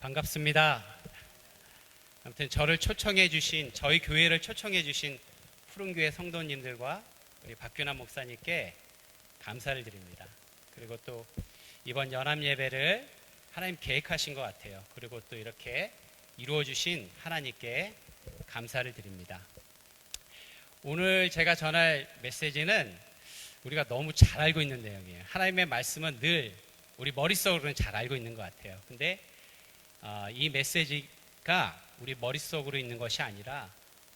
반갑습니다. 아무튼 저희 교회를 초청해 주신 푸른교회 성도님들과 우리 박균환 목사님께 감사를 드립니다. 그리고 또 이번 연합 예배를 하나님 계획하신 것 같아요. 그리고 또 이렇게 이루어 주신 하나님께 감사를 드립니다. 오늘 제가 전할 메시지는 우리가 너무 잘 알고 있는 내용이에요. 하나님의 말씀은 늘 우리 머릿속으로는 잘 알고 있는 것 같아요. 근데 이 메시지가 우리 머릿속으로 있는 것이 아니라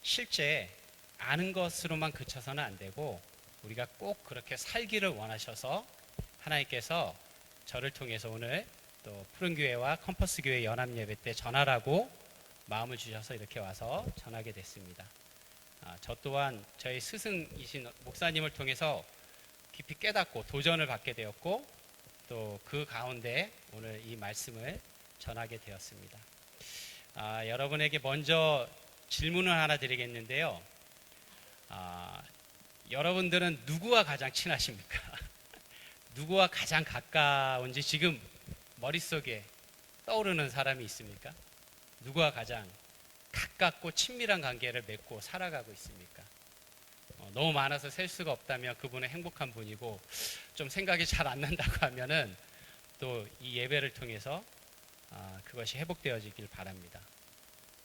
실제 아는 것으로만 그쳐서는 안 되고 우리가 꼭 그렇게 살기를 원하셔서 하나님께서 저를 통해서 오늘 또 푸른교회와 컴퍼스교회 연합예배 때 전하라고 마음을 주셔서 이렇게 와서 전하게 됐습니다. 저 또한 저희 스승이신 목사님을 통해서 깊이 깨닫고 도전을 받게 되었고 또 그 가운데 오늘 이 말씀을 전하게 되었습니다. 여러분에게 먼저 질문을 하나 드리겠는데요. 여러분들은 누구와 가장 친하십니까? 누구와 가장 가까운지 지금 머릿속에 떠오르는 사람이 있습니까? 누구와 가장 가깝고 친밀한 관계를 맺고 살아가고 있습니까? 너무 많아서 셀 수가 없다면 그분은 행복한 분이고 좀 생각이 잘 안 난다고 하면은 또 이 예배를 통해서 그것이 회복되어지길 바랍니다.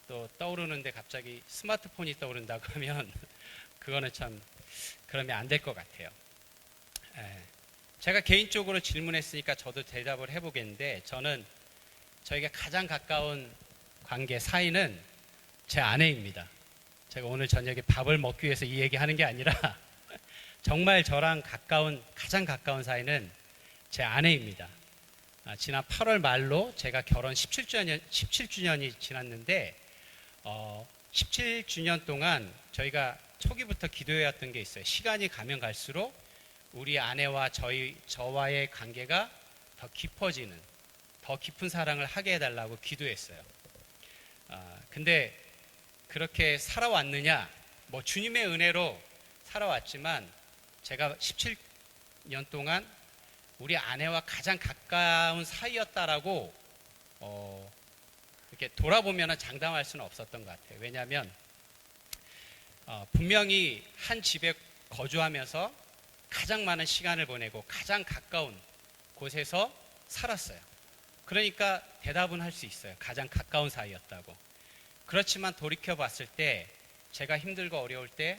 또 떠오르는데 갑자기 스마트폰이 떠오른다고 하면 그거는 참 그러면 안 될 것 같아요. 제가 개인적으로 질문했으니까 저도 대답을 해보겠는데 저는 저에게 가장 가까운 관계 사이는 제 아내입니다. 제가 오늘 저녁에 밥을 먹기 위해서 이 얘기하는 게 아니라 정말 저랑 가장 가까운 사이는 제 아내입니다. 지난 8월 말로 제가 결혼 17주년이 지났는데 17주년 동안 저희가 초기부터 기도해왔던 게 있어요. 시간이 가면 갈수록 우리 아내와 저와의 관계가 더 깊어지는, 더 깊은 사랑을 하게 해달라고 기도했어요. 근데 그렇게 살아왔느냐? 주님의 은혜로 살아왔지만 제가 17년 동안 우리 아내와 가장 가까운 사이였다라고 이렇게 돌아보면 장담할 수는 없었던 것 같아요. 왜냐하면 분명히 한 집에 거주하면서 가장 많은 시간을 보내고 가장 가까운 곳에서 살았어요. 그러니까 대답은 할 수 있어요. 가장 가까운 사이였다고. 그렇지만 돌이켜 봤을 때 제가 힘들고 어려울 때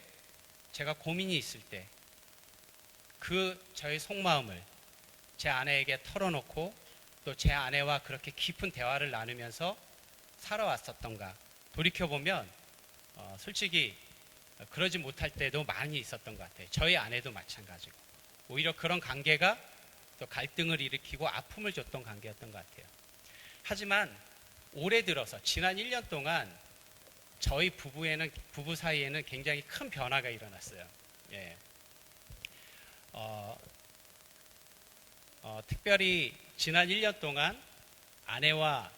제가 고민이 있을 때 저의 속마음을 제 아내에게 털어놓고 또 제 아내와 그렇게 깊은 대화를 나누면서 살아왔었던가 돌이켜보면 솔직히 그러지 못할 때도 많이 있었던 것 같아요. 저희 아내도 마찬가지고 오히려 그런 관계가 또 갈등을 일으키고 아픔을 줬던 관계였던 것 같아요. 하지만 올해 들어서 지난 1년 동안 저희 부부 사이에는 굉장히 큰 변화가 일어났어요. 특별히 지난 1년 동안 아내와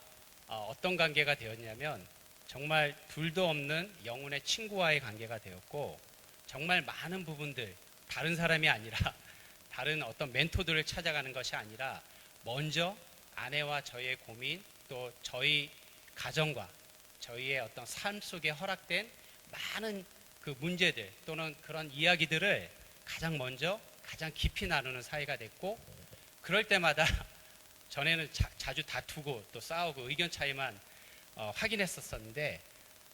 어떤 관계가 되었냐면 정말 둘도 없는 영혼의 친구와의 관계가 되었고 정말 많은 부분들 다른 사람이 아니라 다른 어떤 멘토들을 찾아가는 것이 아니라 먼저 아내와 저희의 고민 또 저희 가정과 저희의 어떤 삶 속에 허락된 많은 그 문제들 또는 그런 이야기들을 가장 먼저 가장 깊이 나누는 사이가 됐고 그럴 때마다 전에는 자주 다투고 또 싸우고 의견 차이만 확인했었는데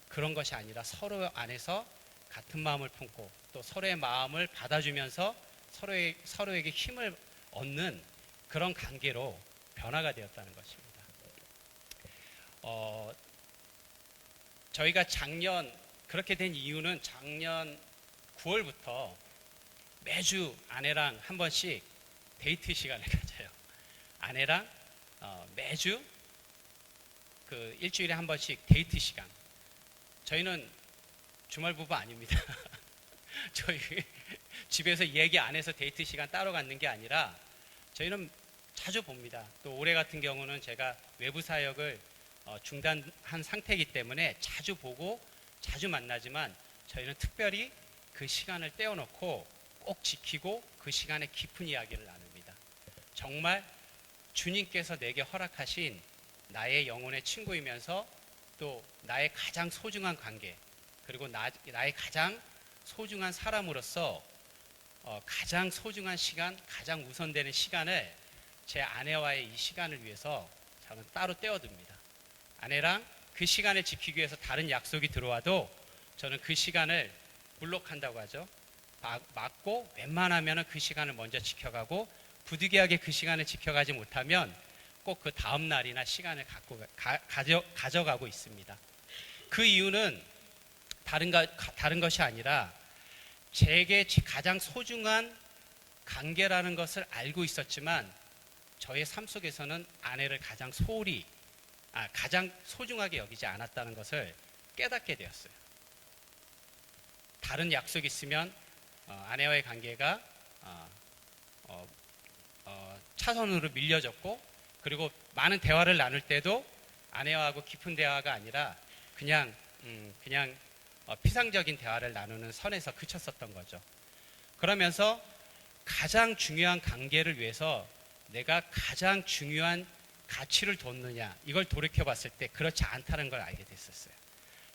그런 것이 아니라 서로 안에서 같은 마음을 품고 또 서로의 마음을 받아주면서 서로에게 힘을 얻는 그런 관계로 변화가 되었다는 것입니다. 저희가 그렇게 된 이유는 작년 9월부터 매주 아내랑 한 번씩 데이트 시간을 가져요. 아내랑 매주 일주일에 한 번씩 데이트 시간. 저희는 주말 부부 아닙니다. 저희 집에서 얘기 안 해서 데이트 시간 따로 갖는 게 아니라 저희는 자주 봅니다. 또 올해 같은 경우는 제가 외부 사역을 중단한 상태이기 때문에 자주 보고 자주 만나지만 저희는 특별히 그 시간을 떼어놓고 꼭 지키고 그 시간에 깊은 이야기를 나눕니다. 정말 주님께서 내게 허락하신 나의 영혼의 친구이면서 또 나의 가장 소중한 관계, 그리고 나의 가장 소중한 사람으로서 가장 소중한 시간, 가장 우선되는 시간을 제 아내와의 이 시간을 위해서 저는 따로 떼어둡니다. 아내랑 그 시간을 지키기 위해서 다른 약속이 들어와도 저는 그 시간을 블록한다고 하죠. 막고 웬만하면 그 시간을 먼저 지켜가고, 부득이하게 그 시간을 지켜가지 못하면 꼭 그 다음 날이나 시간을 가져가고 있습니다. 그 이유는 다른 것이 아니라 제게 가장 소중한 관계라는 것을 알고 있었지만 저의 삶 속에서는 아내를 가장 소중하게 여기지 않았다는 것을 깨닫게 되었어요. 다른 약속이 있으면 아내와의 관계가 차선으로 밀려졌고, 그리고 많은 대화를 나눌 때도 아내와하고 깊은 대화가 아니라 그냥 피상적인 대화를 나누는 선에서 그쳤었던 거죠. 그러면서 가장 중요한 관계를 위해서 내가 가장 중요한 가치를 뒀느냐, 이걸 돌이켜봤을 때 그렇지 않다는 걸 알게 됐었어요.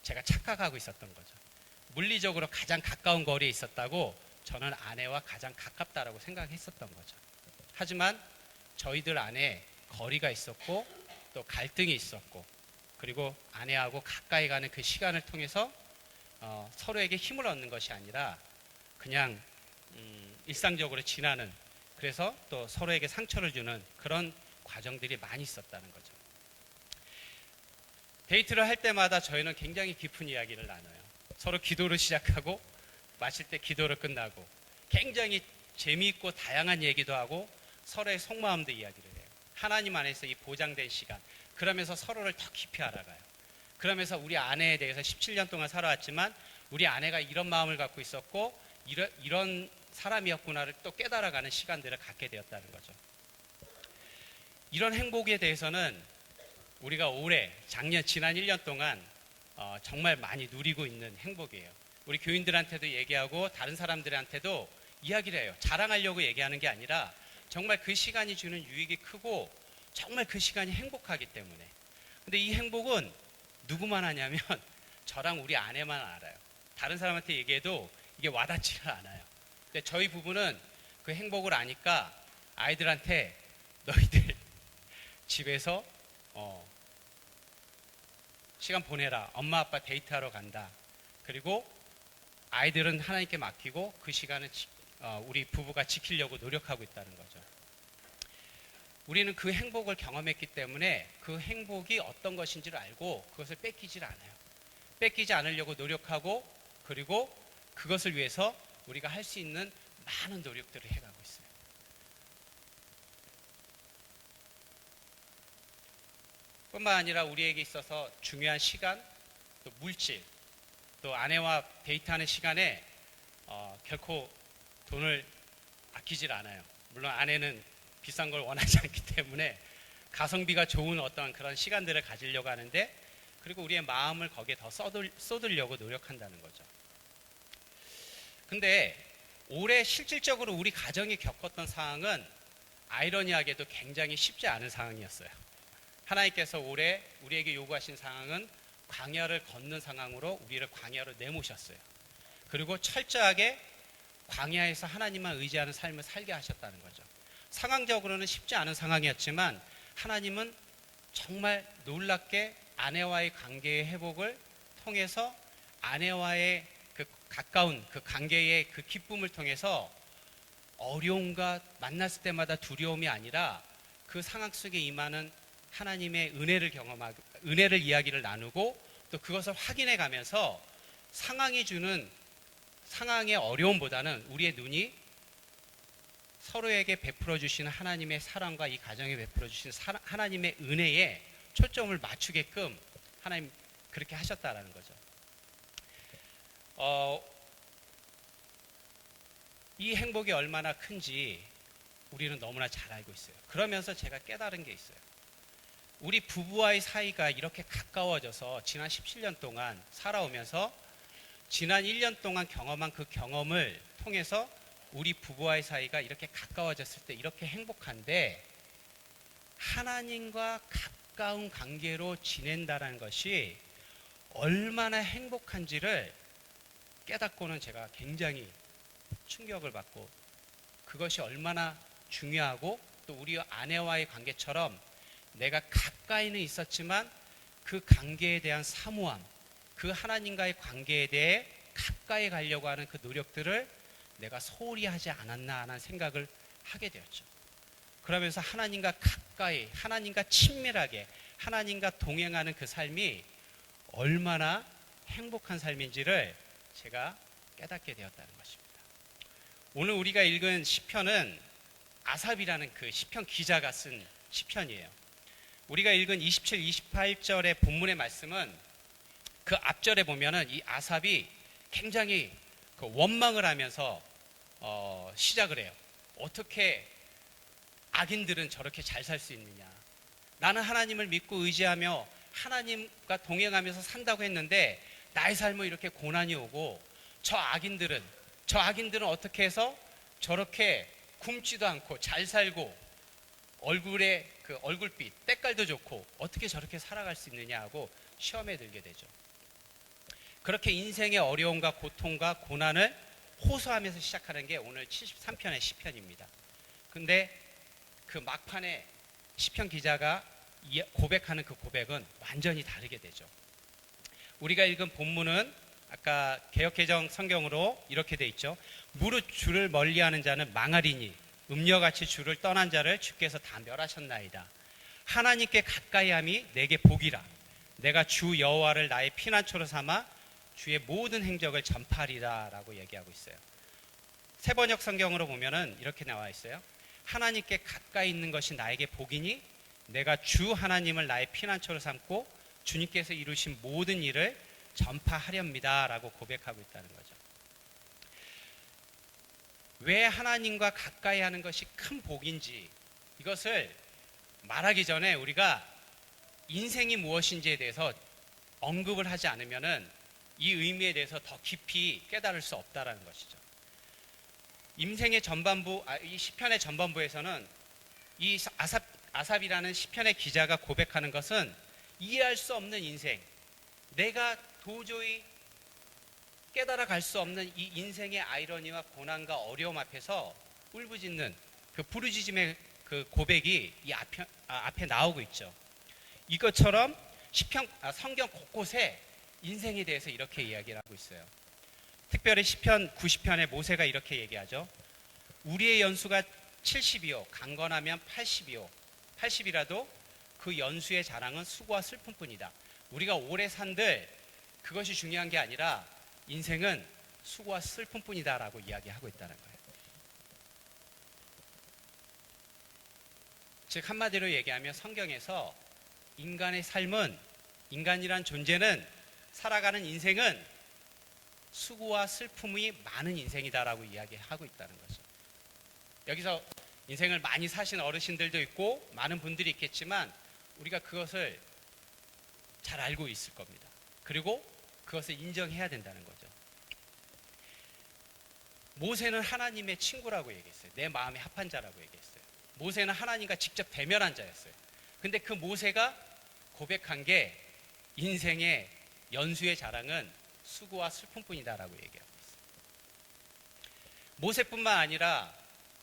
제가 착각하고 있었던 거죠. 물리적으로 가장 가까운 거리에 있었다고 저는 아내와 가장 가깝다라고 생각했었던 거죠. 하지만 저희들 안에 거리가 있었고 또 갈등이 있었고, 그리고 아내하고 가까이 가는 그 시간을 통해서 서로에게 힘을 얻는 것이 아니라 그냥 일상적으로 지나는, 그래서 또 서로에게 상처를 주는 그런 과정들이 많이 있었다는 거죠. 데이트를 할 때마다 저희는 굉장히 깊은 이야기를 나눠요. 서로 기도를 시작하고 마실 때 기도를 끝나고 굉장히 재미있고 다양한 얘기도 하고 서로의 속마음도 이야기를 해요. 하나님 안에서 이 보장된 시간, 그러면서 서로를 더 깊이 알아가요. 그러면서 우리 아내에 대해서 17년 동안 살아왔지만 우리 아내가 이런 마음을 갖고 있었고 이런 사람이었구나를 또 깨달아가는 시간들을 갖게 되었다는 거죠. 이런 행복에 대해서는 우리가 지난 1년 동안 정말 많이 누리고 있는 행복이에요. 우리 교인들한테도 얘기하고 다른 사람들한테도 이야기를 해요. 자랑하려고 얘기하는 게 아니라 정말 그 시간이 주는 유익이 크고 정말 그 시간이 행복하기 때문에. 근데 이 행복은 누구만 하냐면 저랑 우리 아내만 알아요. 다른 사람한테 얘기해도 이게 와닿지가 않아요. 근데 저희 부부는 그 행복을 아니까 아이들한테 너희들 집에서 시간 보내라. 엄마 아빠 데이트하러 간다. 그리고 아이들은 하나님께 맡기고 그 시간을 우리 부부가 지키려고 노력하고 있다는 거죠. 우리는 그 행복을 경험했기 때문에 그 행복이 어떤 것인지를 알고 그것을 뺏기질 않아요. 뺏기지 않으려고 노력하고, 그리고 그것을 위해서 우리가 할 수 있는 많은 노력들을 해가고 있어요. 뿐만 아니라 우리에게 있어서 중요한 시간, 또 물질, 또 아내와 데이트하는 시간에 결코 돈을 아끼질 않아요. 물론 아내는 비싼 걸 원하지 않기 때문에 가성비가 좋은 어떤 그런 시간들을 가지려고 하는데, 그리고 우리의 마음을 거기에 더 쏟으려고 노력한다는 거죠. 근데 올해 실질적으로 우리 가정이 겪었던 상황은 아이러니하게도 굉장히 쉽지 않은 상황이었어요. 하나님께서 올해 우리에게 요구하신 상황은 광야를 걷는 상황으로 우리를 광야로 내모셨어요. 그리고 철저하게 광야에서 하나님만 의지하는 삶을 살게 하셨다는 거죠. 상황적으로는 쉽지 않은 상황이었지만 하나님은 정말 놀랍게 아내와의 관계의 회복을 통해서, 아내와의 그 가까운 그 관계의 그 기쁨을 통해서 어려움과 만났을 때마다 두려움이 아니라 그 상황 속에 임하는 하나님의 은혜를 경험하고, 은혜를 이야기를 나누고, 또 그것을 확인해 가면서 상황이 주는 상황의 어려움보다는 우리의 눈이 서로에게 베풀어 주시는 하나님의 사랑과 이 가정에 베풀어 주시는 하나님의 은혜에 초점을 맞추게끔 하나님 그렇게 하셨다라는 거죠. 이 행복이 얼마나 큰지 우리는 너무나 잘 알고 있어요. 그러면서 제가 깨달은 게 있어요. 우리 부부와의 사이가 이렇게 가까워져서 지난 17년 동안 살아오면서 지난 1년 동안 경험한 그 경험을 통해서 우리 부부와의 사이가 이렇게 가까워졌을 때 이렇게 행복한데, 하나님과 가까운 관계로 지낸다는 것이 얼마나 행복한지를 깨닫고는 제가 굉장히 충격을 받고, 그것이 얼마나 중요하고 또 우리 아내와의 관계처럼 내가 가까이는 있었지만 그 관계에 대한 사모함, 그 하나님과의 관계에 대해 가까이 가려고 하는 그 노력들을 내가 소홀히 하지 않았나 하는 생각을 하게 되었죠. 그러면서 하나님과 가까이, 하나님과 친밀하게, 하나님과 동행하는 그 삶이 얼마나 행복한 삶인지를 제가 깨닫게 되었다는 것입니다. 오늘 우리가 읽은 시편은 아삽이라는 그 시편 기자가 쓴 시편이에요. 우리가 읽은 27, 28절의 본문의 말씀은 그 앞절에 보면은 이 아삽이 굉장히 그 원망을 하면서 시작을 해요. 어떻게 악인들은 저렇게 잘 살 수 있느냐. 나는 하나님을 믿고 의지하며 하나님과 동행하면서 산다고 했는데 나의 삶은 이렇게 고난이 오고, 저 악인들은 어떻게 해서 저렇게 굶지도 않고 잘 살고 얼굴에 그 얼굴빛, 때깔도 좋고 어떻게 저렇게 살아갈 수 있느냐 하고 시험에 들게 되죠. 그렇게 인생의 어려움과 고통과 고난을 호소하면서 시작하는 게 오늘 73편의 시편입니다. 근데 그 막판에 시편 기자가 고백하는 그 고백은 완전히 다르게 되죠. 우리가 읽은 본문은 아까 개역개정 성경으로 이렇게 돼 있죠. 무릇 주를 멀리하는 자는 망하리니 음녀같이 주를 떠난 자를 주께서 다 멸하셨나이다. 하나님께 가까이함이 내게 복이라. 내가 주 여호와를 나의 피난처로 삼아 주의 모든 행적을 전파하리라 라고 얘기하고 있어요. 새번역 성경으로 보면은 이렇게 나와 있어요. 하나님께 가까이 있는 것이 나에게 복이니 내가 주 하나님을 나의 피난처로 삼고 주님께서 이루신 모든 일을 전파하렵니다 라고 고백하고 있다는 거죠. 왜 하나님과 가까이 하는 것이 큰 복인지, 이것을 말하기 전에 우리가 인생이 무엇인지에 대해서 언급을 하지 않으면은 이 의미에 대해서 더 깊이 깨달을 수 없다라는 것이죠. 인생의 전반부, 이 시편의 전반부에서는 이 아삽이라는 시편의 기자가 고백하는 것은 이해할 수 없는 인생, 내가 도저히 깨달아 갈 수 없는 이 인생의 아이러니와 고난과 어려움 앞에서 울부짖는 그 부르짖음의 그 고백이 이 앞에 나오고 있죠. 이것처럼 성경 곳곳에 인생에 대해서 이렇게 이야기를 하고 있어요. 특별히 시편 90편에 모세가 이렇게 얘기하죠. 우리의 연수가 70이요 강건하면 80이요 80이라도 그 연수의 자랑은 수고와 슬픔뿐이다. 우리가 오래 산들 그것이 중요한 게 아니라 인생은 수고와 슬픔뿐이다 라고 이야기하고 있다는 거예요. 즉 한마디로 얘기하면 성경에서 인간의 삶은, 인간이란 존재는, 살아가는 인생은 수고와 슬픔이 많은 인생이다라고 이야기하고 있다는 거죠. 여기서 인생을 많이 사신 어르신들도 있고 많은 분들이 있겠지만 우리가 그것을 잘 알고 있을 겁니다. 그리고 그것을 인정해야 된다는 거죠. 모세는 하나님의 친구라고 얘기했어요. 내 마음에 합한 자라고 얘기했어요. 모세는 하나님과 직접 대면한 자였어요. 근데 그 모세가 고백한 게 인생의 연수의 자랑은 수고와 슬픔뿐이다라고 얘기하고 있어요. 모세뿐만 아니라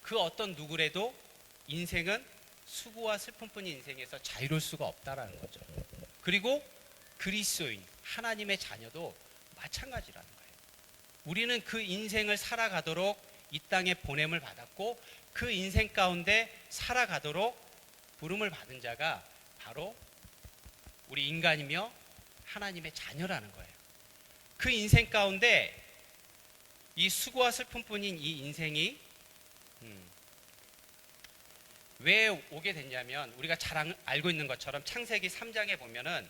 그 어떤 누구라도 인생은 수고와 슬픔뿐인 인생에서 자유로울 수가 없다라는 거죠. 그리고 그리스도인, 하나님의 자녀도 마찬가지라는 거예요. 우리는 그 인생을 살아가도록 이 땅에 보냄을 받았고 그 인생 가운데 살아가도록 부름을 받은 자가 바로 우리 인간이며 하나님의 자녀라는 거예요. 그 인생 가운데 이 수고와 슬픔뿐인 이 인생이 왜 오게 됐냐면 우리가 잘 알고 있는 것처럼 창세기 3장에 보면은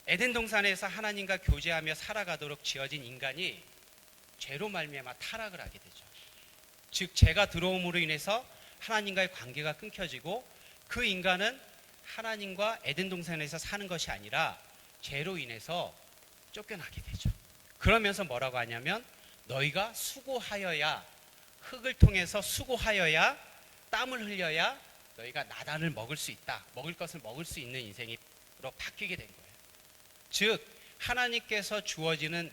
에덴 동산에서 하나님과 교제하며 살아가도록 지어진 인간이 죄로 말미암아 타락을 하게 되죠. 즉 죄가 들어옴으로 인해서 하나님과의 관계가 끊겨지고 그 인간은 하나님과 에덴 동산에서 사는 것이 아니라 죄로 인해서 쫓겨나게 되죠. 그러면서 뭐라고 하냐면 너희가 수고하여야, 흙을 통해서 수고하여야, 땀을 흘려야 너희가 나단을 먹을 수 있다. 먹을 것을 먹을 수 있는 인생으로 바뀌게 된 거예요. 즉 하나님께서 주어지는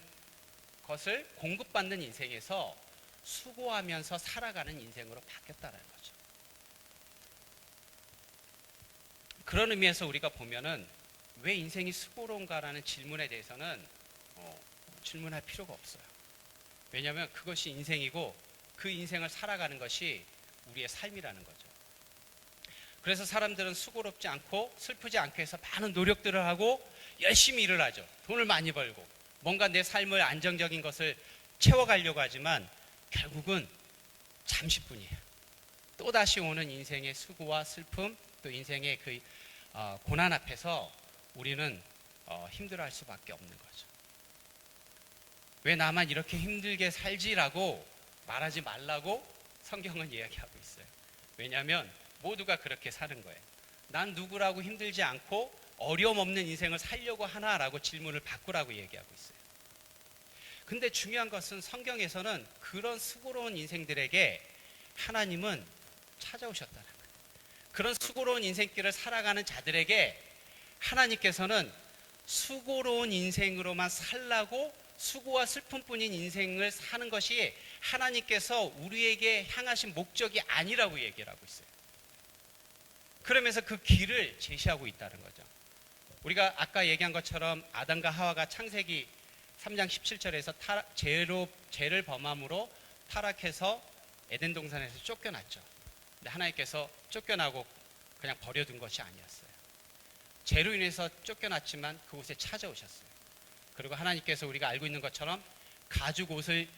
것을 공급받는 인생에서 수고하면서 살아가는 인생으로 바뀌었다는 거죠. 그런 의미에서 우리가 보면은 왜 인생이 수고로운가라는 질문에 대해서는 질문할 필요가 없어요. 왜냐하면 그것이 인생이고 그 인생을 살아가는 것이 우리의 삶이라는 거죠. 그래서 사람들은 수고롭지 않고 슬프지 않게 해서 많은 노력들을 하고 열심히 일을 하죠. 돈을 많이 벌고 뭔가 내 삶을 안정적인 것을 채워가려고 하지만 결국은 잠시뿐이에요. 또다시 오는 인생의 수고와 슬픔, 또 인생의 그 고난 앞에서 우리는 힘들어할 수밖에 없는 거죠. 왜 나만 이렇게 힘들게 살지라고 말하지 말라고 성경은 이야기하고 있어요. 왜냐하면 모두가 그렇게 사는 거예요. 난 누구라고 힘들지 않고 어려움 없는 인생을 살려고 하나라고 질문을 바꾸라고 얘기하고 있어요. 근데 중요한 것은 성경에서는 그런 수고로운 인생들에게 하나님은 찾아오셨다는 거예요. 그런 수고로운 인생길을 살아가는 자들에게 하나님께서는 수고로운 인생으로만 살라고 수고와 슬픔뿐인 인생을 사는 것이 하나님께서 우리에게 향하신 목적이 아니라고 얘기를 하고 있어요. 그러면서 그 길을 제시하고 있다는 거죠. 우리가 아까 얘기한 것처럼 아담과 하와가 창세기 3장 17절에서 죄를 범함으로 타락해서 에덴 동산에서 쫓겨났죠. 근데 하나님께서 쫓겨나고 그냥 버려둔 것이 아니었어요. 죄로 인해서 쫓겨났지만 그곳에 찾아오셨어요. 그리고 하나님께서 우리가 알고 있는 것처럼 가죽 옷을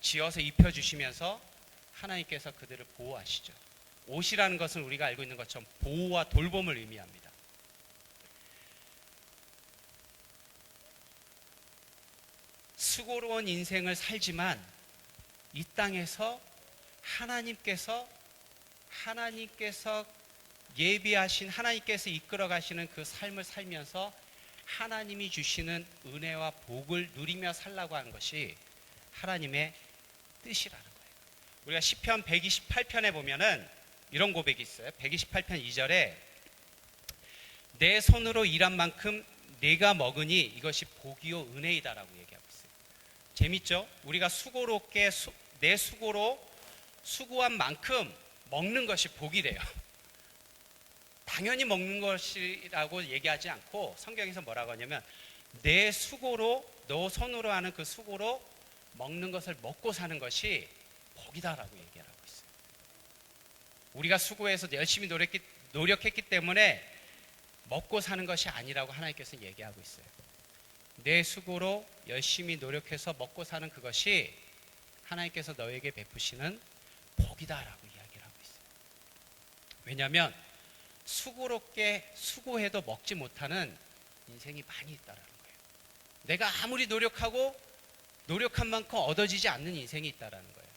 지어서 입혀주시면서 하나님께서 그들을 보호하시죠. 옷이라는 것은 우리가 알고 있는 것처럼 보호와 돌봄을 의미합니다. 수고로운 인생을 살지만 이 땅에서 하나님께서 예비하신, 하나님께서 이끌어 가시는 그 삶을 살면서 하나님이 주시는 은혜와 복을 누리며 살라고 하는 것이 하나님의 뜻이라는 거예요. 우리가 시편 128편에 보면은 이런 고백이 있어요. 128편 2절에 내 손으로 일한 만큼 내가 먹으니 이것이 복이요 은혜이다라고 얘기하고 있어요. 재밌죠? 우리가 수고롭게 내 수고로 수고한 만큼 먹는 것이 복이래요. 당연히 먹는 것이라고 얘기하지 않고 성경에서 뭐라고 하냐면 내 수고로, 너 손으로 하는 그 수고로 먹는 것을 먹고 사는 것이 복이다라고 얘기를 하고 있어요. 우리가 수고해서 열심히 노력했기 때문에 먹고 사는 것이 아니라고 하나님께서 얘기하고 있어요. 내 수고로 열심히 노력해서 먹고 사는 그것이 하나님께서 너에게 베푸시는 복이다라고 이야기를 하고 있어요. 왜냐하면 수고롭게 수고해도 먹지 못하는 인생이 많이 있다라는 거예요. 내가 아무리 노력한 만큼 얻어지지 않는 인생이 있다라는 거예요.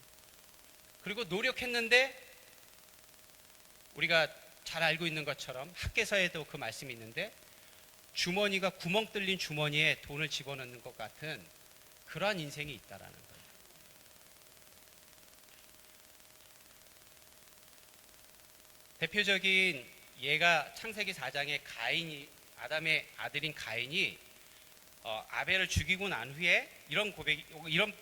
그리고 노력했는데 우리가 잘 알고 있는 것처럼 학계서에도 그 말씀이 있는데 주머니가 구멍 뚫린 주머니에 돈을 집어넣는 것 같은 그러한 인생이 있다라는 거예요. 대표적인 예가 창세기 4장에 아담의 아들인 가인이 아벨을 죽이고 난 후에 이런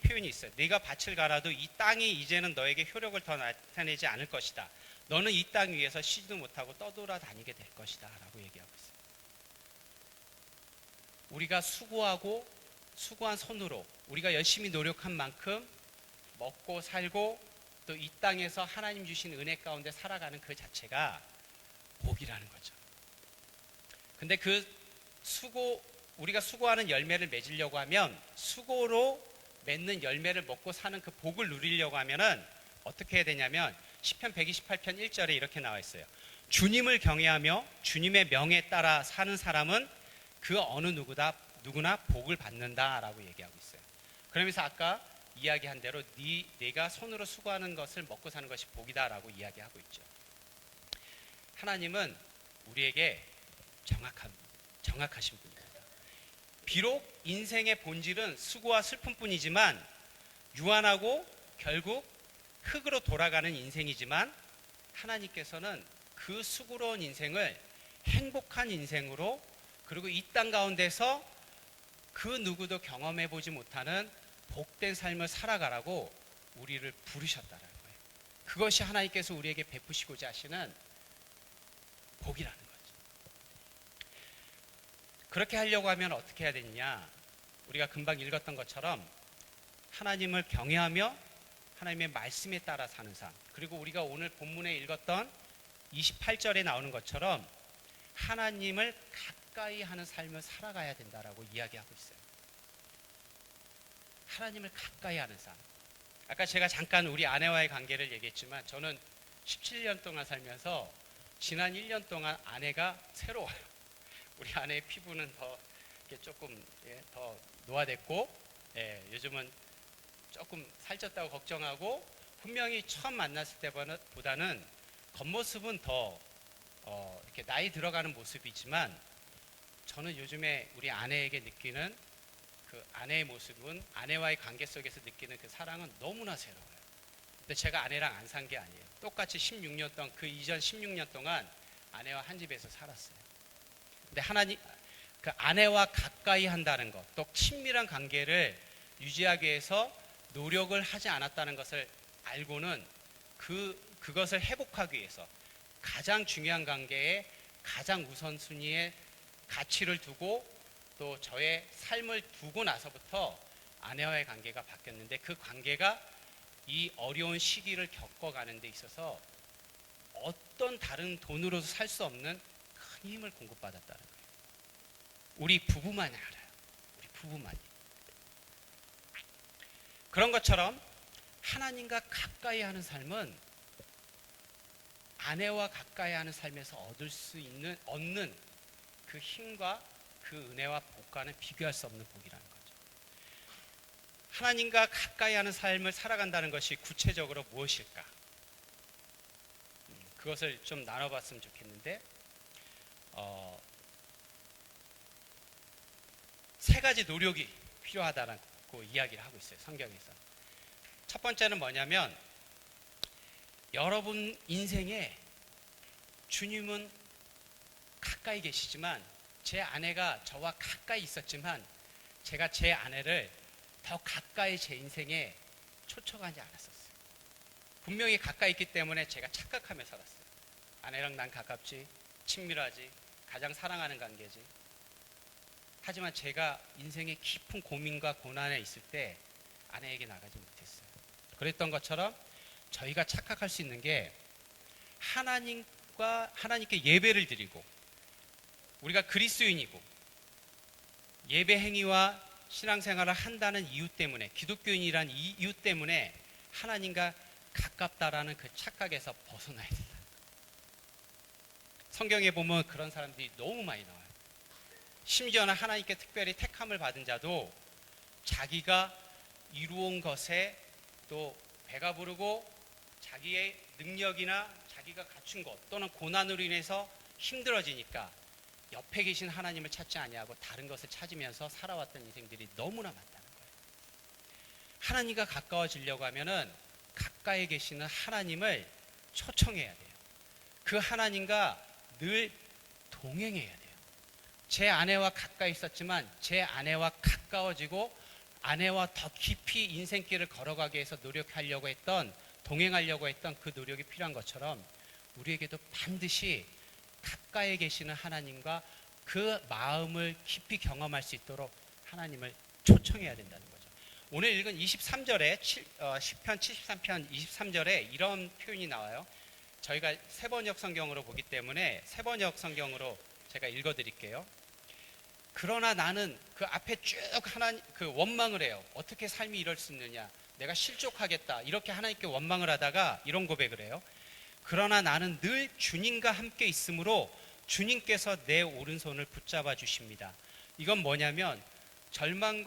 표현이 있어요. 네가 밭을 갈아도 이 땅이 이제는 너에게 효력을 더 나타내지 않을 것이다. 너는 이 땅 위에서 쉬지도 못하고 떠돌아다니게 될 것이다 라고 얘기하고 있어요. 우리가 수고한 손으로 우리가 열심히 노력한 만큼 먹고 살고 또 이 땅에서 하나님 주신 은혜 가운데 살아가는 그 자체가 복이라는 거죠. 근데 우리가 수고하는 열매를 맺으려고 하면 수고로 맺는 열매를 먹고 사는 그 복을 누리려고 하면은 어떻게 해야 되냐면 시편 128편 1절에 이렇게 나와 있어요. 주님을 경외하며 주님의 명에 따라 사는 사람은 그 어느 누구나 복을 받는다라고 얘기하고 있어요. 그러면서 아까 이야기한 대로 내가 손으로 수고하는 것을 먹고 사는 것이 복이다라고 이야기하고 있죠. 하나님은 우리에게 정확하신 분입니다. 비록 인생의 본질은 수고와 슬픔뿐이지만 유한하고 결국 흙으로 돌아가는 인생이지만 하나님께서는 그 수고로운 인생을 행복한 인생으로, 그리고 이 땅 가운데서 그 누구도 경험해 보지 못하는 복된 삶을 살아가라고 우리를 부르셨다는 거예요. 그것이 하나님께서 우리에게 베푸시고자 하시는 복이라는 거죠. 그렇게 하려고 하면 어떻게 해야 되느냐? 우리가 금방 읽었던 것처럼 하나님을 경외하며 하나님의 말씀에 따라 사는 삶, 그리고 우리가 오늘 본문에 읽었던 28절에 나오는 것처럼 하나님을 가까이 하는 삶을 살아가야 된다라고 이야기하고 있어요. 하나님을 가까이 하는 삶. 아까 제가 잠깐 우리 아내와의 관계를 얘기했지만 저는 17년 동안 살면서 지난 1년 동안 아내가 새로워요. 우리 아내의 피부는 더 이렇게 조금 더 노화됐고, 요즘은 조금 살쪘다고 걱정하고, 분명히 처음 만났을 때보다는 겉모습은 더 이렇게 나이 들어가는 모습이지만, 저는 요즘에 우리 아내에게 느끼는 그 아내의 모습은, 아내와의 관계 속에서 느끼는 그 사랑은 너무나 새로워요. 근데 제가 아내랑 안 산 게 아니에요. 똑같이 16년 동안, 그 이전 16년 동안 아내와 한 집에서 살았어요. 근데 하나님, 그 아내와 가까이 한다는 것, 또 친밀한 관계를 유지하기 위해서 노력을 하지 않았다는 것을 알고는 그것을 회복하기 위해서 가장 중요한 관계에 가장 우선순위에 가치를 두고 또 저의 삶을 두고 나서부터 아내와의 관계가 바뀌었는데, 그 관계가 이 어려운 시기를 겪어가는 데 있어서 어떤 다른 돈으로도 살 수 없는 큰 힘을 공급받았다는 거예요. 우리 부부만이 알아요. 우리 부부만이. 그런 것처럼 하나님과 가까이 하는 삶은 아내와 가까이 하는 삶에서 얻는 그 힘과 그 은혜와 복과는 비교할 수 없는 복이라는 거죠. 하나님과 가까이 하는 삶을 살아간다는 것이 구체적으로 무엇일까? 그것을 좀 나눠봤으면 좋겠는데, 세 가지 노력이 필요하다고 이야기를 하고 있어요, 성경에서. 첫 번째는 뭐냐면, 여러분 인생에 주님은 가까이 계시지만, 제 아내가 저와 가까이 있었지만 제가 제 아내를 더 가까이 제 인생에 초청하지 않았었어요. 분명히 가까이 있기 때문에 제가 착각하며 살았어요. 아내랑 난 가깝지, 친밀하지, 가장 사랑하는 관계지. 하지만 제가 인생의 깊은 고민과 고난에 있을 때 아내에게 나가지 못했어요. 그랬던 것처럼 저희가 착각할 수 있는 게, 하나님께 예배를 드리고 우리가 그리스도인이고 예배 행위와 신앙생활을 한다는 이유 때문에, 기독교인이란 이유 때문에 하나님과 가깝다라는 그 착각에서 벗어나야 된다. 성경에 보면 그런 사람들이 너무 많이 나와요. 심지어는 하나님께 특별히 택함을 받은 자도 자기가 이루온 것에 또 배가 부르고 자기의 능력이나 자기가 갖춘 것 또는 고난으로 인해서 힘들어지니까 옆에 계신 하나님을 찾지 아니하고 다른 것을 찾으면서 살아왔던 인생들이 너무나 많다는 거예요. 하나님과 가까워지려고 하면은 가까이 계시는 하나님을 초청해야 돼요. 그 하나님과 늘 동행해야 돼요. 제 아내와 가까이 있었지만 제 아내와 가까워지고 아내와 더 깊이 인생길을 걸어가기 위해서 노력하려고 했던, 동행하려고 했던 그 노력이 필요한 것처럼 우리에게도 반드시 가까이 계시는 하나님과 그 마음을 깊이 경험할 수 있도록 하나님을 초청해야 된다는 거죠. 오늘 읽은 23절에 10편 73편 23절에 이런 표현이 나와요. 저희가 세번역 성경으로 보기 때문에 세번역 성경으로 제가 읽어드릴게요. 그러나 나는, 그 앞에 쭉 그 원망을 해요. 어떻게 삶이 이럴 수 있느냐, 내가 실족하겠다, 이렇게 하나님께 원망을 하다가 이런 고백을 해요. 그러나 나는 늘 주님과 함께 있으므로 주님께서 내 오른손을 붙잡아 주십니다. 이건 뭐냐면, 절망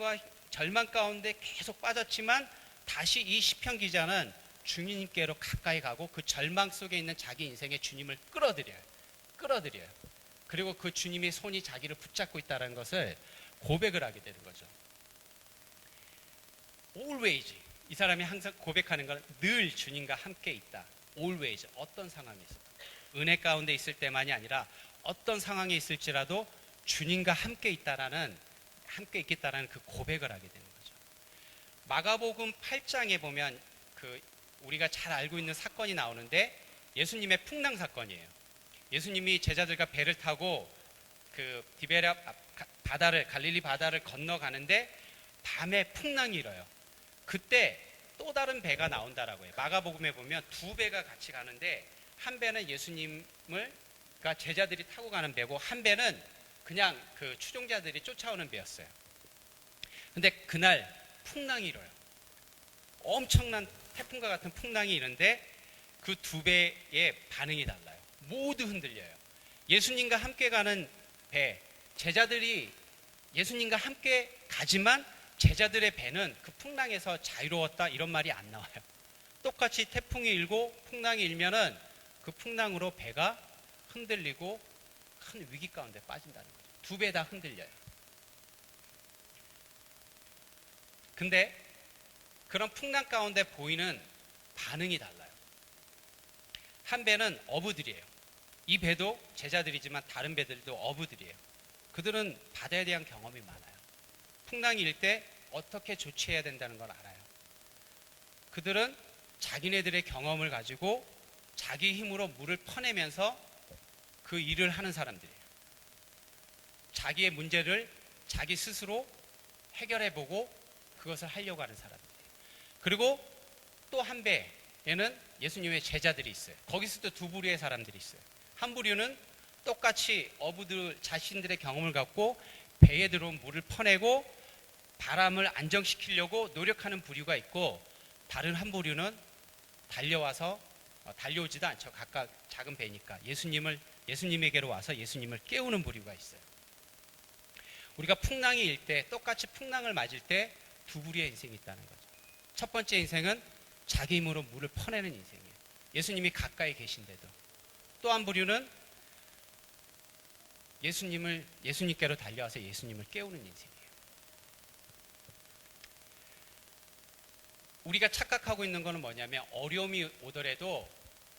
가운데 계속 빠졌지만 다시 이 시편 기자는 주님께로 가까이 가고 그 절망 속에 있는 자기 인생에 주님을 끌어들여요. 그리고 그 주님의 손이 자기를 붙잡고 있다는 것을 고백을 하게 되는 거죠. Always, 이 사람이 항상 고백하는 건 늘 주님과 함께 있다. Always, 어떤 상황에서도. 은혜 가운데 있을 때만이 아니라 어떤 상황에 있을지라도 주님과 함께 있겠다라는 그 고백을 하게 되는 거죠. 마가복음 8장에 보면 우리가 잘 알고 있는 사건이 나오는데 예수님의 풍랑 사건이에요. 예수님이 제자들과 배를 타고 그 디베랴 바다를, 갈릴리 바다를 건너가는데 밤에 풍랑이 일어요. 그때 또 다른 배가 나온다라고 해요. 마가복음에 보면 두 배가 같이 가는데 한 배는 예수님과 제자들이 타고 가는 배고 한 배는 그냥 그 추종자들이 쫓아오는 배였어요. 근데 그날 풍랑이 일어요. 엄청난 태풍과 같은 풍랑이 일는데 그 두 배의 반응이 달라요. 모두 흔들려요. 예수님과 함께 가는 배, 제자들이 예수님과 함께 가지만 제자들의 배는 그 풍랑에서 자유로웠다 이런 말이 안 나와요. 똑같이 태풍이 일고 풍랑이 일면은 그 풍랑으로 배가 흔들리고 큰 위기 가운데 빠진다는 거죠. 두 배 다 흔들려요. 근데 그런 풍랑 가운데 보이는 반응이 달라요. 한 배는 어부들이에요. 이 배도 제자들이지만 다른 배들도 어부들이에요. 그들은 바다에 대한 경험이 많아요. 풍랑이 일 때 어떻게 조치해야 된다는 걸 알아요. 그들은 자기네들의 경험을 가지고 자기 힘으로 물을 퍼내면서 그 일을 하는 사람들이에요. 자기의 문제를 자기 스스로 해결해보고 그것을 하려고 하는 사람들이에요. 그리고 또 한 배에는 예수님의 제자들이 있어요. 거기서도 두 부류의 사람들이 있어요. 한 부류는 똑같이 어부들 자신들의 경험을 갖고 배에 들어온 물을 퍼내고 바람을 안정시키려고 노력하는 부류가 있고, 다른 한 부류는 달려와서 달려오지도 않죠. 각각 작은 배니까 예수님에게로 와서 예수님을 깨우는 부류가 있어요. 우리가 풍랑이 일 때, 똑같이 풍랑을 맞을 때 두 부류의 인생이 있다는 거죠. 첫 번째 인생은 자기 힘으로 물을 퍼내는 인생이에요. 예수님이 가까이 계신데도. 또 한 부류는 예수님께로 달려와서 예수님을 깨우는 인생이에요. 우리가 착각하고 있는 것은 뭐냐면, 어려움이 오더라도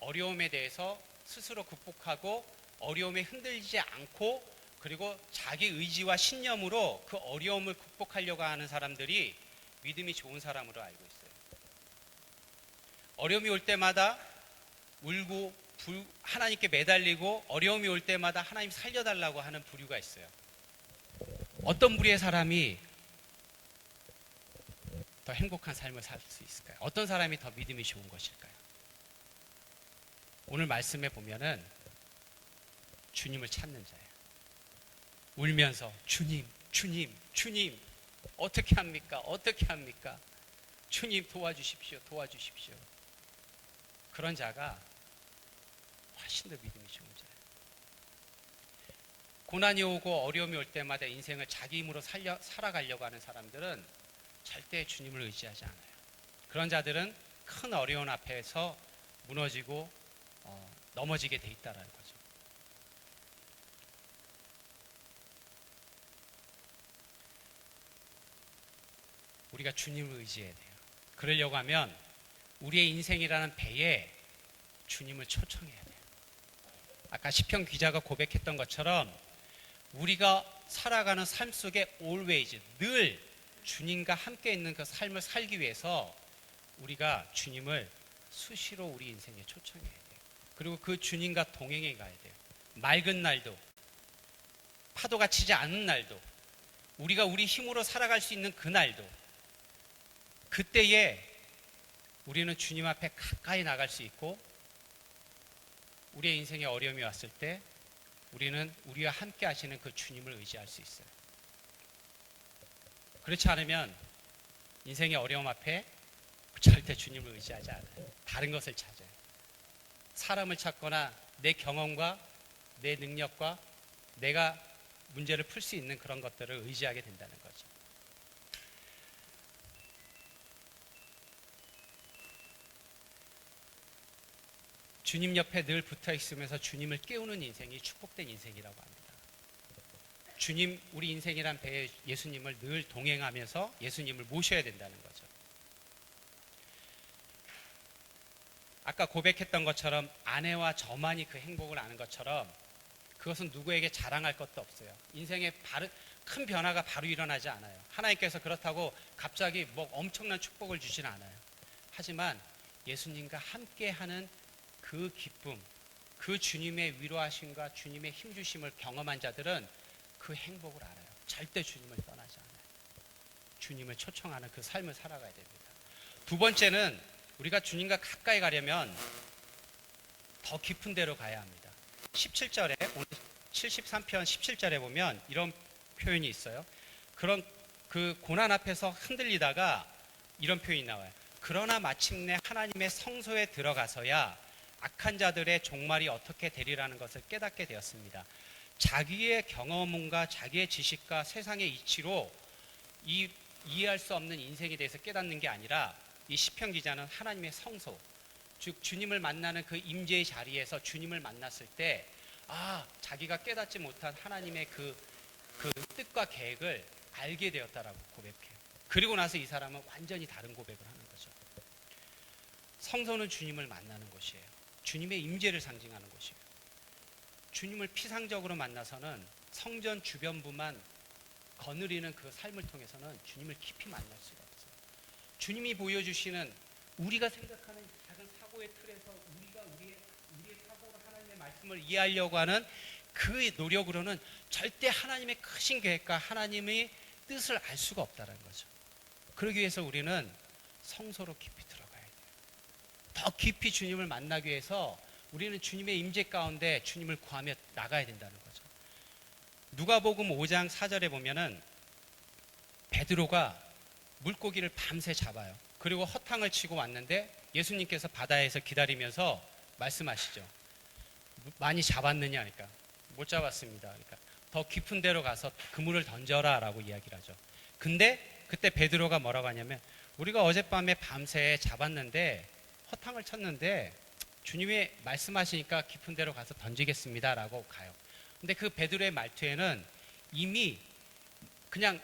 어려움에 대해서 스스로 극복하고 어려움에 흔들리지 않고 그리고 자기 의지와 신념으로 그 어려움을 극복하려고 하는 사람들이 믿음이 좋은 사람으로 알고 있어요. 어려움이 올 때마다 울고 하나님께 매달리고 어려움이 올 때마다 하나님 살려달라고 하는 부류가 있어요. 어떤 부류의 사람이 더 행복한 삶을 살 수 있을까요? 어떤 사람이 더 믿음이 좋은 것일까요? 오늘 말씀에 보면은 주님을 찾는 자예요. 울면서 주님, 주님, 주님, 어떻게 합니까? 어떻게 합니까? 주님 도와주십시오, 도와주십시오. 그런 자가 훨씬 더 믿음이 좋은 자예요. 고난이 오고 어려움이 올 때마다 인생을 자기 힘으로 살아가려고 하는 사람들은 절대 주님을 의지하지 않아요. 그런 자들은 큰 어려움 앞에서 무너지고 넘어지게 돼 있다는 거죠. 우리가 주님을 의지해야 돼요. 그러려고 하면 우리의 인생이라는 배에 주님을 초청해야 돼요. 아까 시편 기자가 고백했던 것처럼 우리가 살아가는 삶 속에 always, 늘 주님과 함께 있는 그 삶을 살기 위해서 우리가 주님을 수시로 우리 인생에 초청해야 돼요. 그리고 그 주님과 동행해 가야 돼요. 맑은 날도, 파도가 치지 않는 날도, 우리가 우리 힘으로 살아갈 수 있는 그 날도, 그때에 우리는 주님 앞에 가까이 나갈 수 있고, 우리의 인생에 어려움이 왔을 때 우리는 우리와 함께 하시는 그 주님을 의지할 수 있어요. 그렇지 않으면 인생의 어려움 앞에 절대 주님을 의지하지 않아요. 다른 것을 찾아요. 사람을 찾거나 내 경험과 내 능력과 내가 문제를 풀 수 있는 그런 것들을 의지하게 된다는 거죠. 주님 옆에 늘 붙어 있으면서 주님을 깨우는 인생이 축복된 인생이라고 합니다. 주님, 우리 인생이란 배에 예수님을 늘 동행하면서 예수님을 모셔야 된다는 거죠. 아까 고백했던 것처럼 아내와 저만이 그 행복을 아는 것처럼 그것은 누구에게 자랑할 것도 없어요. 인생에 큰 변화가 바로 일어나지 않아요. 하나님께서 그렇다고 갑자기 뭐 엄청난 축복을 주진 않아요. 하지만 예수님과 함께하는 그 기쁨, 그 주님의 위로하심과 주님의 힘주심을 경험한 자들은 그 행복을 알아요. 절대 주님을 떠나지 않아요. 주님을 초청하는 그 삶을 살아가야 됩니다. 두 번째는 우리가 주님과 가까이 가려면 더 깊은 데로 가야 합니다. 17절에 오늘 73편 17절에 보면 이런 표현이 있어요. 그런 그 고난 앞에서 흔들리다가 이런 표현이 나와요. 그러나 마침내 하나님의 성소에 들어가서야 악한 자들의 종말이 어떻게 되리라는 것을 깨닫게 되었습니다. 자기의 경험과 자기의 지식과 세상의 이치로 이해할 수 없는 인생에 대해서 깨닫는 게 아니라 이 시편 기자는 하나님의 성소, 즉 주님을 만나는 그 임재의 자리에서 주님을 만났을 때 자기가 깨닫지 못한 하나님의 그 뜻과 계획을 알게 되었다라고 고백해요. 그리고 나서 이 사람은 완전히 다른 고백을 하는 거죠. 성소는 주님을 만나는 곳이에요. 주님의 임재를 상징하는 곳이에요. 주님을 피상적으로 만나서는 성전 주변부만 거느리는 그 삶을 통해서는 주님을 깊이 만날 수가 없어요. 주님이 보여주시는 우리가 생각하는 작은 사고의 틀에서 우리가 우리의 사고로 하나님의 말씀을 이해하려고 하는 그 노력으로는 절대 하나님의 크신 계획과 하나님의 뜻을 알 수가 없다는 거죠. 그러기 위해서 우리는 성소로 깊이 들어가야 돼요. 더 깊이 주님을 만나기 위해서 우리는 주님의 임재 가운데 주님을 구하며 나가야 된다는 거죠. 누가복음 5장 4절에 보면은 베드로가 물고기를 밤새 잡아요. 그리고 허탕을 치고 왔는데 예수님께서 바다에서 기다리면서 말씀하시죠. 많이 잡았느냐 하니까 못 잡았습니다. 그러니까 더 깊은 데로 가서 그물을 던져라 라고 이야기를 하죠. 근데 그때 베드로가 뭐라고 하냐면 우리가 어젯밤에 밤새 잡았는데 허탕을 쳤는데 주님이 말씀하시니까 깊은 데로 가서 던지겠습니다 라고 가요. 근데 그 베드로의 말투에는 이미 그냥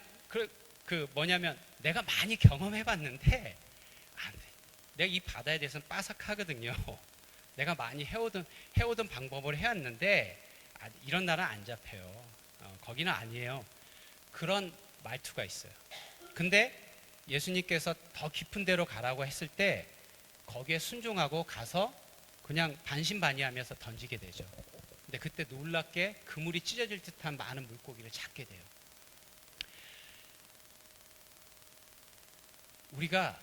뭐냐면 내가 많이 경험해봤는데 안 돼. 내가 이 바다에 대해서는 빠삭하거든요. 내가 많이 해오던 방법을 해왔는데 이런 날은 안 잡혀요. 거기는 아니에요. 그런 말투가 있어요. 근데 예수님께서 더 깊은 데로 가라고 했을 때 거기에 순종하고 가서 그냥 반신반의하면서 던지게 되죠. 근데 그때 놀랍게 그물이 찢어질 듯한 많은 물고기를 잡게 돼요. 우리가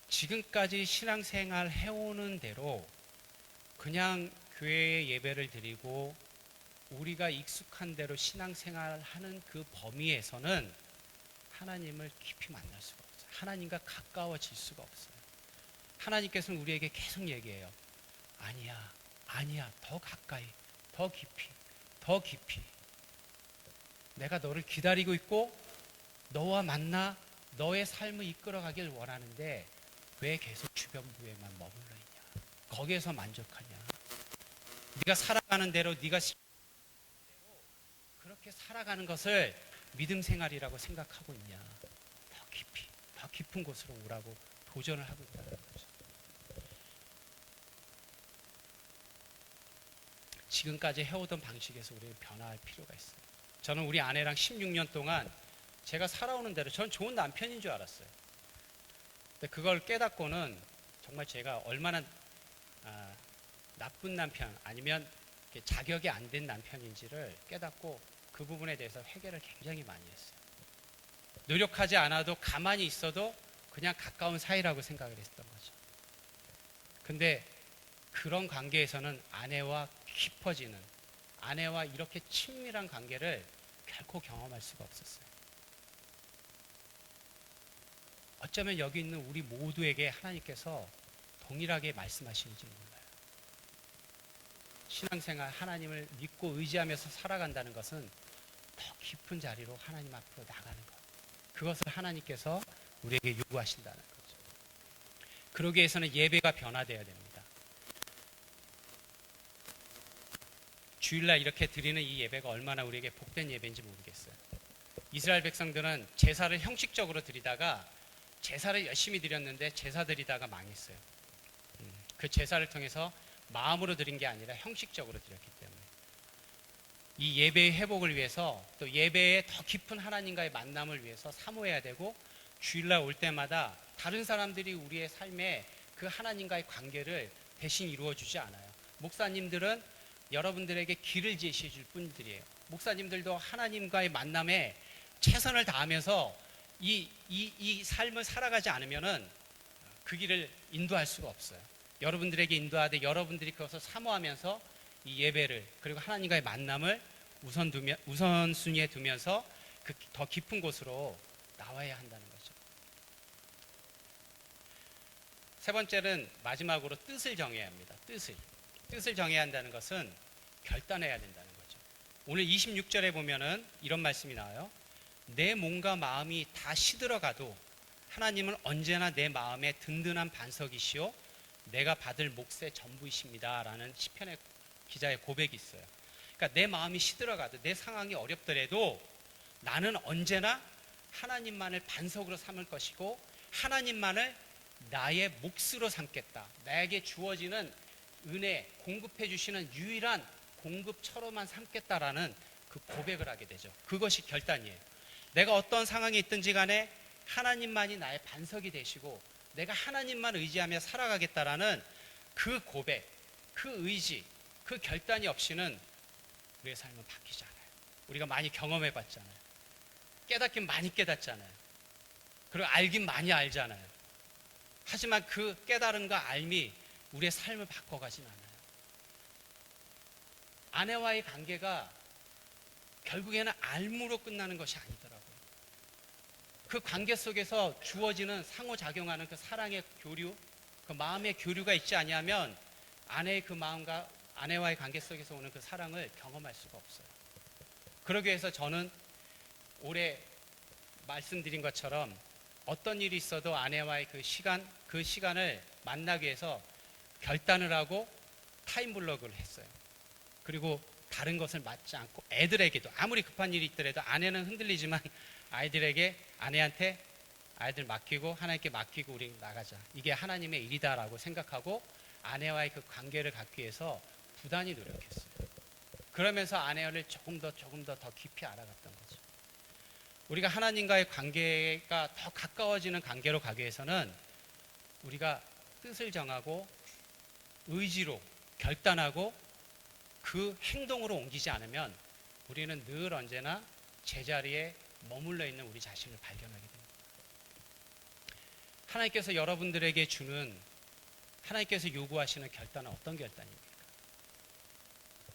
지금까지 신앙생활 해오는 대로 그냥 교회에 예배를 드리고 우리가 익숙한 대로 신앙생활 하는 그 범위에서는 하나님을 깊이 만날 수가 없어요. 하나님과 가까워질 수가 없어요. 하나님께서는 우리에게 계속 얘기해요. 아니야, 더 가까이, 더 깊이. 내가 너를 기다리고 있고 너와 만나 너의 삶을 이끌어가길 원하는데 왜 계속 주변부에만 머물러 있냐? 거기에서 만족하냐? 네가 살아가는 대로 그렇게 살아가는 것을 믿음 생활이라고 생각하고 있냐? 더 깊은 곳으로 오라고 도전을 하고 있다는 거죠. 지금까지 해오던 방식에서 우리는 변화할 필요가 있어요. 저는 우리 아내랑 16년 동안 제가 살아오는 대로 저는 좋은 남편인 줄 알았어요. 근데 그걸 깨닫고는 정말 제가 얼마나 나쁜 남편 아니면 자격이 안 된 남편인지를 깨닫고 그 부분에 대해서 회개를 굉장히 많이 했어요. 노력하지 않아도 가만히 있어도 그냥 가까운 사이라고 생각을 했던 거죠. 근데 그런 관계에서는 아내와 깊어지는 아내와 이렇게 친밀한 관계를 결코 경험할 수가 없었어요. 어쩌면 여기 있는 우리 모두에게 하나님께서 동일하게 말씀하시는지 몰라요. 신앙생활 하나님을 믿고 의지하면서 살아간다는 것은 더 깊은 자리로 하나님 앞으로 나가는 것. 그것을 하나님께서 우리에게 요구하신다는 거죠. 그러기 위해서는 예배가 변화되어야 됩니다. 주일날 이렇게 드리는 이 예배가 얼마나 우리에게 복된 예배인지 모르겠어요. 이스라엘 백성들은 제사를 형식적으로 드리다가 제사를 열심히 드렸는데 제사 드리다가 망했어요. 그 제사를 통해서 마음으로 드린 게 아니라 형식적으로 드렸기 때문에 이 예배의 회복을 위해서 또 예배의 더 깊은 하나님과의 만남을 위해서 사모해야 되고 주일날 올 때마다 다른 사람들이 우리의 삶에 그 하나님과의 관계를 대신 이루어주지 않아요. 목사님들은 여러분들에게 길을 제시해 줄 뿐들이에요. 목사님들도 하나님과의 만남에 최선을 다하면서 이 삶을 살아가지 않으면은 그 길을 인도할 수가 없어요. 여러분들에게 인도하되 여러분들이 그것을 사모하면서 이 예배를 그리고 하나님과의 만남을 우선순위에 두면서 그 더 깊은 곳으로 나와야 한다는 거죠. 세 번째는 마지막으로 뜻을 정해야 합니다. 뜻을 정해야 한다는 것은 결단해야 된다는 거죠. 오늘 26절에 보면은 이런 말씀이 나와요. 내 몸과 마음이 다 시들어가도 하나님은 언제나 내 마음에 든든한 반석이시오 내가 받을 몫의 전부이십니다 라는 시편의 기자의 고백이 있어요. 그러니까 내 마음이 시들어가도 내 상황이 어렵더라도 나는 언제나 하나님만을 반석으로 삼을 것이고 하나님만을 나의 몫으로 삼겠다. 나에게 주어지는 은혜, 공급해 주시는 유일한 공급처로만 삼겠다라는 그 고백을 하게 되죠. 그것이 결단이에요. 내가 어떤 상황에 있든지 간에 하나님만이 나의 반석이 되시고 내가 하나님만 의지하며 살아가겠다라는 그 고백, 그 의지, 그 결단이 없이는 우리의 삶은 바뀌지 않아요. 우리가 많이 경험해 봤잖아요. 깨닫긴 많이 깨닫잖아요. 그리고 알긴 많이 알잖아요. 하지만 그 깨달음과 알미 우리의 삶을 바꿔가진 않아요. 아내와의 관계가 결국에는 알무로 끝나는 것이 아니더라고요. 그 관계 속에서 주어지는 상호작용하는 그 사랑의 교류, 그 마음의 교류가 있지 아니하면 아내의 그 마음과 아내와의 관계 속에서 오는 그 사랑을 경험할 수가 없어요. 그러기 위해서 저는 올해 말씀드린 것처럼 어떤 일이 있어도 아내와의 그 시간을 만나기 위해서 결단을 하고 타임블럭을 했어요. 그리고 다른 것을 맡지 않고 애들에게도 아무리 급한 일이 있더라도 아내는 흔들리지만 아내한테 아이들 맡기고 하나님께 맡기고 우리 나가자. 이게 하나님의 일이다라고 생각하고 아내와의 그 관계를 갖기 위해서 부단히 노력했어요. 그러면서 아내를 조금 더 깊이 알아갔던 거죠. 우리가 하나님과의 관계가 더 가까워지는 관계로 가기 위해서는 우리가 뜻을 정하고 의지로 결단하고 그 행동으로 옮기지 않으면 우리는 늘 언제나 제자리에 머물러 있는 우리 자신을 발견하게 됩니다. 하나님께서 여러분들에게 하나님께서 요구하시는 결단은 어떤 결단입니까?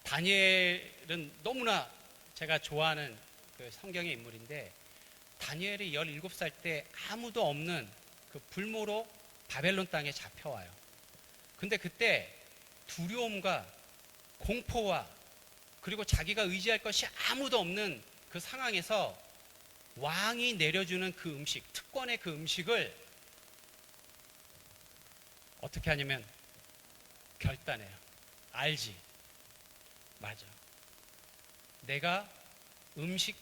다니엘은 너무나 제가 좋아하는 그 성경의 인물인데 다니엘이 17살 때 아무도 없는 그 불모로 바벨론 땅에 잡혀와요. 근데 그때 두려움과 공포와 그리고 자기가 의지할 것이 아무도 없는 그 상황에서 왕이 내려주는 그 음식, 특권의 그 음식을 어떻게 하냐면 결단해요. 알지? 맞아. 내가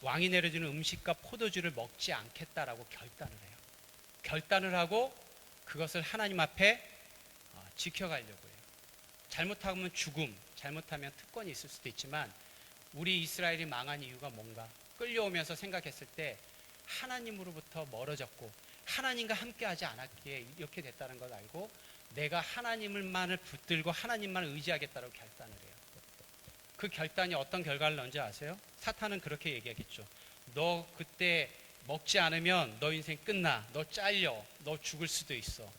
왕이 내려주는 음식과 포도주를 먹지 않겠다라고 결단을 해요. 결단을 하고 그것을 하나님 앞에 지켜가려고 해요. 잘못하면 죽음, 잘못하면 특권이 있을 수도 있지만 우리 이스라엘이 망한 이유가 뭔가 끌려오면서 생각했을 때 하나님으로부터 멀어졌고 하나님과 함께하지 않았기에 이렇게 됐다는 걸 알고 내가 하나님만을 붙들고 하나님만을 의지하겠다고 결단을 해요. 그 결단이 어떤 결과를 넣는지 아세요? 사탄은 그렇게 얘기하겠죠. 너 그때 먹지 않으면 너 인생 끝나. 너 잘려. 너 죽을 수도 있어.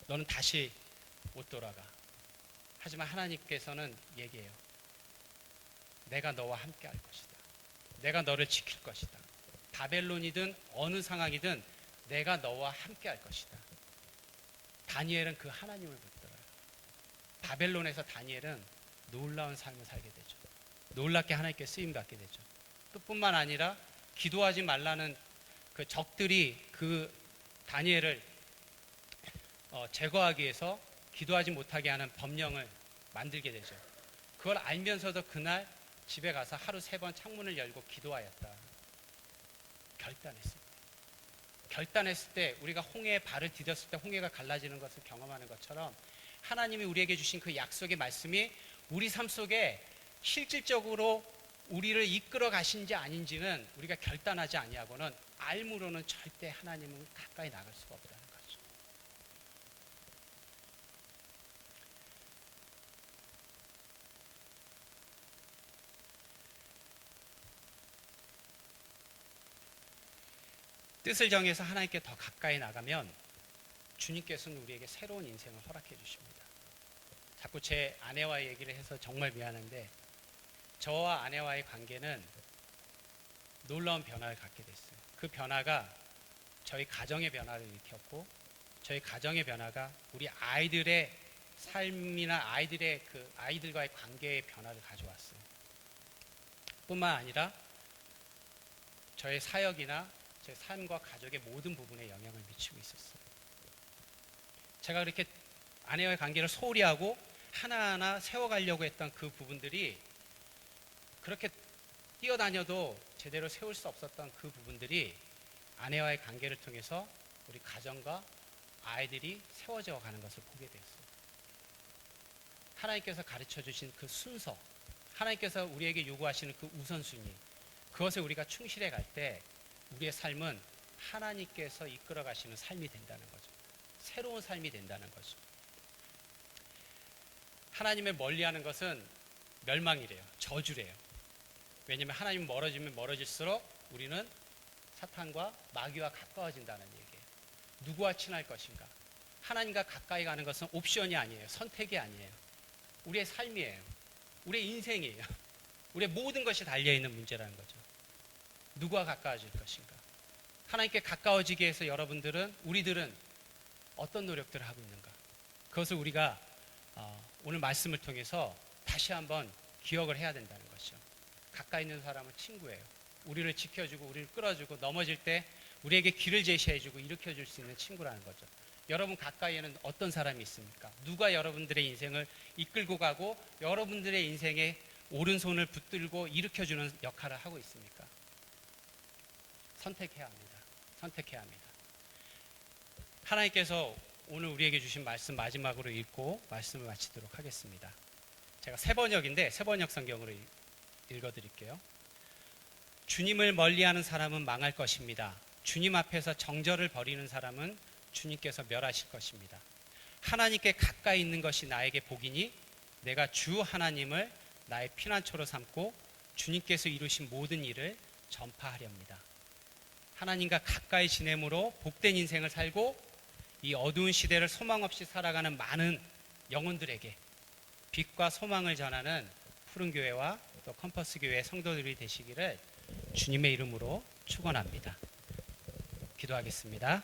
너는 다시 못 돌아가. 하지만 하나님께서는 얘기해요. 내가 너와 함께 할 것이다. 내가 너를 지킬 것이다. 바벨론이든 어느 상황이든 내가 너와 함께 할 것이다. 다니엘은 그 하나님을 붙들어요. 바벨론에서 다니엘은 놀라운 삶을 살게 되죠. 놀랍게 하나님께 쓰임 받게 되죠. 또 뿐만 아니라 기도하지 말라는 그 적들이 그 다니엘을 제거하기 위해서 기도하지 못하게 하는 법령을 만들게 되죠. 그걸 알면서도 그날 집에 가서 하루 3번 창문을 열고 기도하였다. 결단했습니다. 결단했을 때 우리가 홍해에 발을 디뎠을 때 홍해가 갈라지는 것을 경험하는 것처럼 하나님이 우리에게 주신 그 약속의 말씀이 우리 삶 속에 실질적으로 우리를 이끌어 가신지 아닌지는 우리가 결단하지 아니하고는 알므로는 절대 하나님은 가까이 나갈 수가 없다는 거죠. 뜻을 정해서 하나님께 더 가까이 나가면 주님께서는 우리에게 새로운 인생을 허락해 주십니다. 자꾸 제 아내와의 얘기를 해서 정말 미안한데 저와 아내와의 관계는 놀라운 변화를 갖게 됐어요. 그 변화가 저희 가정의 변화를 일으켰고 저희 가정의 변화가 우리 아이들의 삶이나 아이들과의 관계의 변화를 가져왔어요. 뿐만 아니라 저의 사역이나 제 삶과 가족의 모든 부분에 영향을 미치고 있었어요. 제가 그렇게 아내와의 관계를 소홀히 하고 하나하나 세워가려고 했던 그 부분들이 그렇게 뛰어다녀도 제대로 세울 수 없었던 그 부분들이 아내와의 관계를 통해서 우리 가정과 아이들이 세워져 가는 것을 보게 되었어요. 하나님께서 가르쳐 주신 그 순서, 하나님께서 우리에게 요구하시는 그 우선순위, 그것에 우리가 충실해 갈 때 우리의 삶은 하나님께서 이끌어 가시는 삶이 된다는 거죠. 새로운 삶이 된다는 거죠. 하나님을 멀리하는 것은 멸망이래요. 저주래요. 왜냐하면 하나님 멀어지면 멀어질수록 우리는 사탄과 마귀와 가까워진다는 얘기예요. 누구와 친할 것인가? 하나님과 가까이 가는 것은 옵션이 아니에요. 선택이 아니에요. 우리의 삶이에요. 우리의 인생이에요. 우리의 모든 것이 달려있는 문제라는 거죠. 누구와 가까워질 것인가? 하나님께 가까워지기 위해서 우리들은 어떤 노력들을 하고 있는가? 그것을 우리가 오늘 말씀을 통해서 다시 한번 기억을 해야 된다는 것이죠. 가까이 있는 사람은 친구예요. 우리를 지켜주고 우리를 끌어주고 넘어질 때 우리에게 길을 제시해주고 일으켜줄 수 있는 친구라는 거죠. 여러분 가까이에는 어떤 사람이 있습니까? 누가 여러분들의 인생을 이끌고 가고 여러분들의 인생에 오른손을 붙들고 일으켜주는 역할을 하고 있습니까? 선택해야 합니다. 선택해야 합니다. 하나님께서 오늘 우리에게 주신 말씀 마지막으로 읽고 말씀을 마치도록 하겠습니다. 제가 세번역인데 세번역 성경으로 읽어드릴게요. 주님을 멀리하는 사람은 망할 것입니다. 주님 앞에서 정절을 벌이는 사람은 주님께서 멸하실 것입니다. 하나님께 가까이 있는 것이 나에게 복이니 내가 주 하나님을 나의 피난처로 삼고 주님께서 이루신 모든 일을 전파하렵니다. 하나님과 가까이 지냄으로 복된 인생을 살고 이 어두운 시대를 소망 없이 살아가는 많은 영혼들에게 빛과 소망을 전하는 푸른교회와 또 컴퍼스교회 성도들이 되시기를 주님의 이름으로 축원합니다. 기도하겠습니다.